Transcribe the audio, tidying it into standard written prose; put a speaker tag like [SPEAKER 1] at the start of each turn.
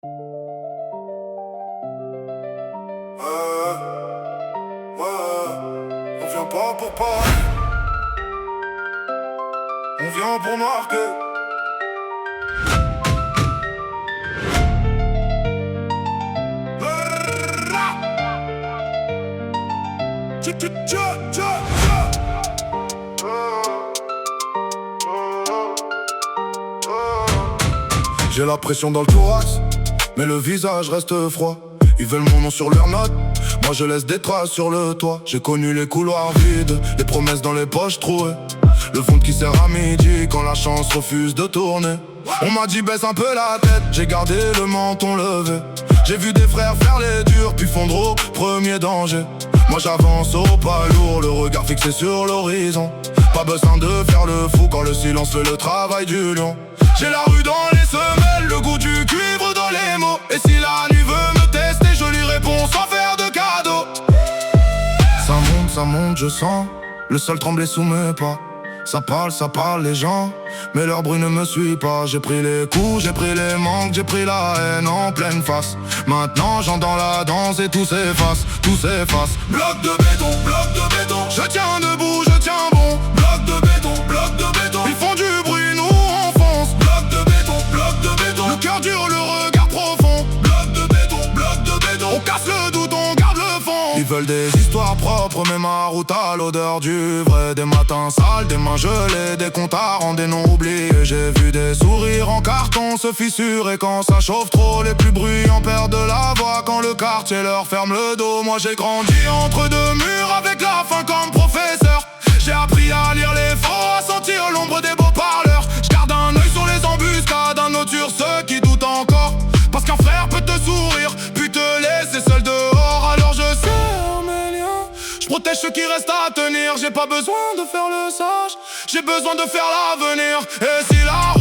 [SPEAKER 1] On vient pas pour pas, on vient pour marquer. J'ai la pression dans le thorax, mais le visage reste froid. Ils veulent mon nom sur leurs notes, moi je laisse des traces sur le toit. J'ai connu les couloirs vides, les promesses dans les poches trouées, le fond qui sert à midi quand la chance refuse de tourner. On m'a dit baisse un peu la tête, j'ai gardé le menton levé. J'ai vu des frères faire les durs, puis fondre au premier danger. Moi j'avance au pas lourd, le regard fixé sur l'horizon. Pas besoin de faire le fou quand le silence fait le travail du lion. J'ai la rue dans les semelles, le goût du cuivre dans les mots. Et si la nuit veut me tester, je lui réponds sans faire de cadeau. Ça monte, je sens le sol trembler sous mes pas. Ça parle les gens, mais leur bruit ne me suit pas. J'ai pris les coups, j'ai pris les manques, j'ai pris la haine en pleine face. Maintenant j'entends la danse et tout s'efface, tout s'efface. Bloc de béton, je tiens debout, je tiens bon. Bloc de béton, ils font du bruit, nous on fonce. Bloc de béton, le cœur dur, le regard profond. Bloc de béton, on casse le doute, on garde le fond. Ils veulent des histoires propres, mais ma route a l'odeur du vrai. Des matins sales, des mains gelées, des comptes à rendre, des noms oubliés. J'ai vu des sourires en carton se fissurer quand ça chauffe trop. Les plus bruyants perdent de la voix quand le quartier leur ferme le dos. Moi j'ai grandi entre deux murs avec la faim comme professeur. J'ai appris à lire les faux, à sentir l'ombre des beaux parleurs. J'garde un œil sur les embuscades, un autre sur ceux qui doutent encore. Parce qu'un frère peut te sourire, puis te laisser seul dehors. Alors je serre mes liens, je protège ceux qui restent à tenir. J'ai pas besoin de faire le sage, j'ai besoin de faire l'avenir. Et si la